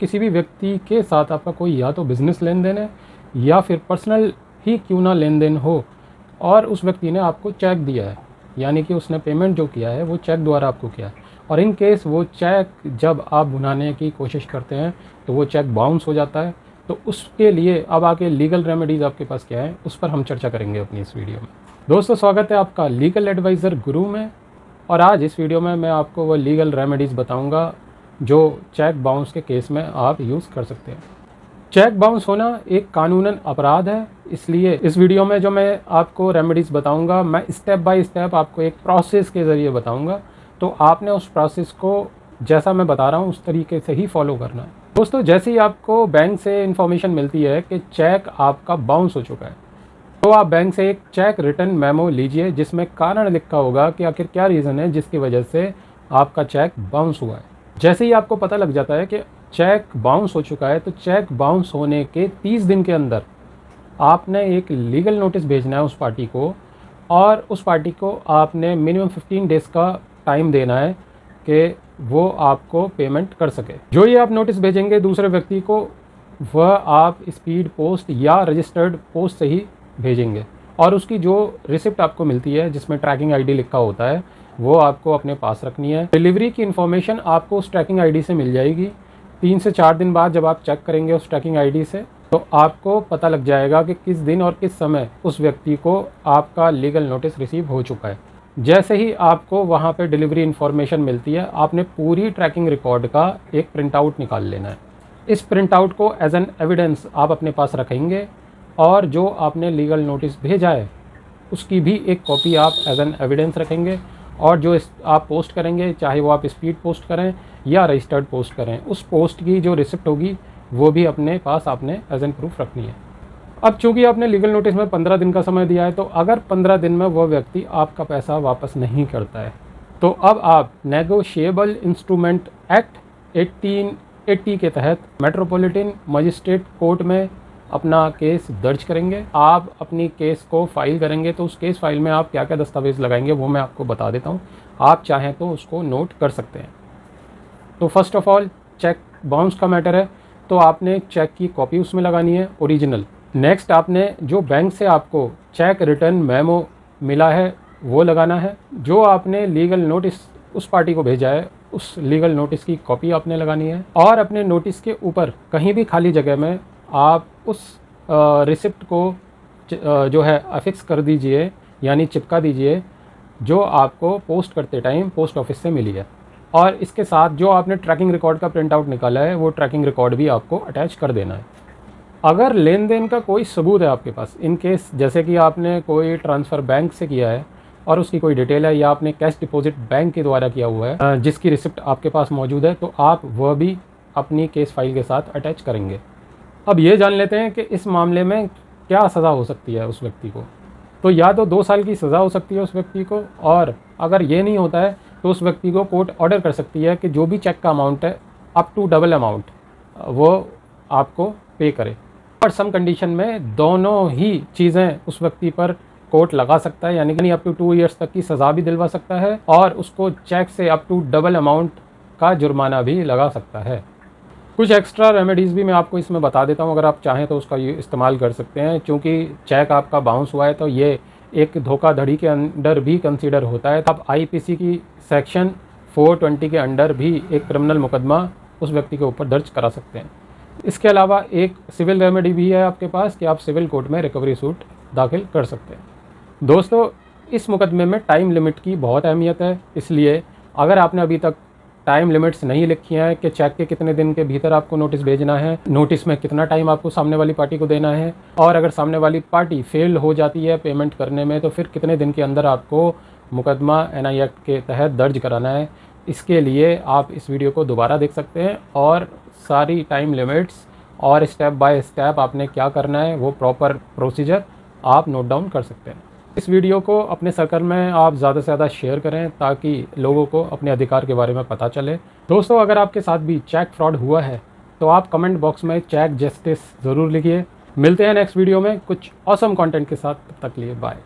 किसी भी व्यक्ति के साथ आपका कोई या तो बिज़नेस लेन देन है या फिर पर्सनल ही क्यों ना लेन देन हो, और उस व्यक्ति ने आपको चेक दिया है, यानी कि उसने पेमेंट जो किया है वो चेक द्वारा आपको किया है, और इन केस वो चेक जब आप भुनाने की कोशिश करते हैं तो वो चेक बाउंस हो जाता है, तो उसके लिए अब आके लीगल रेमेडीज़ आपके पास क्या है उस पर हम चर्चा करेंगे अपनी इस वीडियो में। दोस्तों, स्वागत है आपका लीगल एडवाइज़र गुरु में, और आज इस वीडियो में मैं आपको वो लीगल रेमेडीज़ बताऊंगा जो चेक बाउंस के केस में आप यूज़ कर सकते हैं। चेक बाउंस होना एक कानूनन अपराध है, इसलिए इस वीडियो में जो मैं आपको रेमेडीज़ बताऊंगा मैं स्टेप बाय स्टेप आपको एक प्रोसेस के ज़रिए बताऊंगा, तो आपने उस प्रोसेस को जैसा मैं बता रहा हूं उस तरीके से ही फॉलो करना है। दोस्तों, जैसे ही आपको बैंक से इन्फॉर्मेशन मिलती है कि चेक आपका बाउंस हो चुका है, तो आप बैंक से एक चेक रिटर्न मेमो लीजिए जिसमें कारण लिखा होगा कि आखिर क्या रीज़न है जिसकी वजह से आपका चेक बाउंस हुआ है। जैसे ही आपको पता लग जाता है कि चेक बाउंस हो चुका है, तो चेक बाउंस होने के 30 दिन के अंदर आपने एक लीगल नोटिस भेजना है उस पार्टी को, और उस पार्टी को आपने मिनिमम 15 डेज़ का टाइम देना है कि वो आपको पेमेंट कर सके। जो ये आप नोटिस भेजेंगे दूसरे व्यक्ति को, वह आप स्पीड पोस्ट या रजिस्टर्ड पोस्ट से ही भेजेंगे, और उसकी जो रिसिप्ट आपको मिलती है जिसमें ट्रैकिंग आईडी लिखा होता है वो आपको अपने पास रखनी है। डिलीवरी की इन्फॉर्मेशन आपको उस ट्रैकिंग आईडी से मिल जाएगी। 3 से 4 दिन बाद जब आप चेक करेंगे उस ट्रैकिंग आईडी से, तो आपको पता लग जाएगा कि किस दिन और किस समय उस व्यक्ति को आपका लीगल नोटिस रिसीव हो चुका है। जैसे ही आपको वहाँ पे डिलीवरी इन्फॉर्मेशन मिलती है, आपने पूरी ट्रैकिंग रिकॉर्ड का एक प्रिंट आउट निकाल लेना है। इस प्रिंट आउट को एज एन एविडेंस आप अपने पास रखेंगे, और जो आपने लीगल नोटिस भेजा है उसकी भी एक कॉपी आप एज एन एविडेंस रखेंगे, और जो आप पोस्ट करेंगे, चाहे वो आप स्पीड पोस्ट करें या रजिस्टर्ड पोस्ट करें, उस पोस्ट की जो रिसिप्ट होगी वो भी अपने पास आपने एज एन प्रूफ रखनी है। अब चूंकि आपने लीगल नोटिस में 15 दिन का समय दिया है, तो अगर 15 दिन में वह व्यक्ति आपका पैसा वापस नहीं करता है, तो अब आप नेगोशिएबल इंस्ट्रूमेंट एक्ट 1880 के तहत मेट्रोपॉलिटन मजिस्ट्रेट कोर्ट में अपना केस दर्ज करेंगे। आप अपनी केस को फाइल करेंगे, तो उस केस फाइल में आप क्या क्या दस्तावेज़ लगाएंगे वो मैं आपको बता देता हूँ, आप चाहें तो उसको नोट कर सकते हैं। तो first of all, cheque bounce का मैटर है तो आपने चेक की कॉपी उसमें लगानी है, ओरिजिनल। नेक्स्ट, आपने जो बैंक से आपको चेक रिटर्न मेमो मिला है वो लगाना है। जो आपने लीगल नोटिस उस पार्टी को भेजा है उस लीगल नोटिस की कॉपी आपने लगानी है, और अपने नोटिस के ऊपर कहीं भी खाली जगह में आप उस रिसिप्ट को जो है अफिक्स कर दीजिए, यानी चिपका दीजिए, जो आपको पोस्ट करते टाइम पोस्ट ऑफिस से मिली है। और इसके साथ जो आपने ट्रैकिंग रिकॉर्ड का प्रिंट आउट निकाला है वो ट्रैकिंग रिकॉर्ड भी आपको अटैच कर देना है। अगर लेन देन का कोई सबूत है आपके पास, इन केस जैसे कि आपने कोई ट्रांसफ़र बैंक से किया है और उसकी कोई डिटेल है, या आपने कैश डिपॉजिट बैंक के द्वारा किया हुआ है जिसकी रिसिप्ट आपके पास मौजूद है, तो आप वह भी अपनी केस फाइल के साथ अटैच करेंगे। अब ये जान लेते हैं कि इस मामले में क्या सज़ा हो सकती है उस व्यक्ति को। तो या तो 2 साल की सज़ा हो सकती है उस व्यक्ति को, और अगर ये नहीं होता है तो उस व्यक्ति को कोर्ट ऑर्डर कर सकती है कि जो भी चेक का अमाउंट है अप टू डबल अमाउंट वो आपको पे करे। और सम कंडीशन में दोनों ही चीज़ें उस व्यक्ति पर कोर्ट लगा सकता है, यानी कि अप टू 2 ईयर्स तक की सज़ा भी दिलवा सकता है, और उसको चेक से अप टू डबल अमाउंट का जुर्माना भी लगा सकता है। कुछ एक्स्ट्रा रेमेडीज़ भी मैं आपको इसमें बता देता हूँ, अगर आप चाहें तो उसका इस्तेमाल कर सकते हैं। क्योंकि चेक आपका बाउंस हुआ है तो ये एक धोखाधड़ी के अंडर भी कंसीडर होता है। आप आईपीसी की सेक्शन 420 के अंडर भी एक क्रिमिनल मुकदमा उस व्यक्ति के ऊपर दर्ज करा सकते हैं। इसके अलावा एक सिविल रेमेडी भी है आपके पास कि आप सिविल कोर्ट में रिकवरी सूट दाखिल कर सकते हैं। दोस्तों, इस मुकदमे में टाइम लिमिट की बहुत अहमियत है, इसलिए अगर आपने अभी तक टाइम लिमिट्स नहीं लिखी हैं कि चेक के कितने दिन के भीतर आपको नोटिस भेजना है, नोटिस में कितना टाइम आपको सामने वाली पार्टी को देना है, और अगर सामने वाली पार्टी फेल हो जाती है पेमेंट करने में तो फिर कितने दिन के अंदर आपको मुकदमा एनआई एक्ट के तहत दर्ज कराना है, इसके लिए आप इस वीडियो को दोबारा देख सकते हैं, और सारी टाइम लिमिट्स और स्टेप बाय स्टेप आपने क्या करना है वो प्रॉपर प्रोसीजर आप नोट डाउन कर सकते हैं। इस वीडियो को अपने सर्कल में आप ज़्यादा से ज़्यादा शेयर करें ताकि लोगों को अपने अधिकार के बारे में पता चले। दोस्तों, अगर आपके साथ भी चेक फ्रॉड हुआ है तो आप कमेंट बॉक्स में चेक जस्टिस ज़रूर लिखिए। मिलते हैं नेक्स्ट वीडियो में कुछ ऑसम कंटेंट के साथ, तब तक लिए बाय।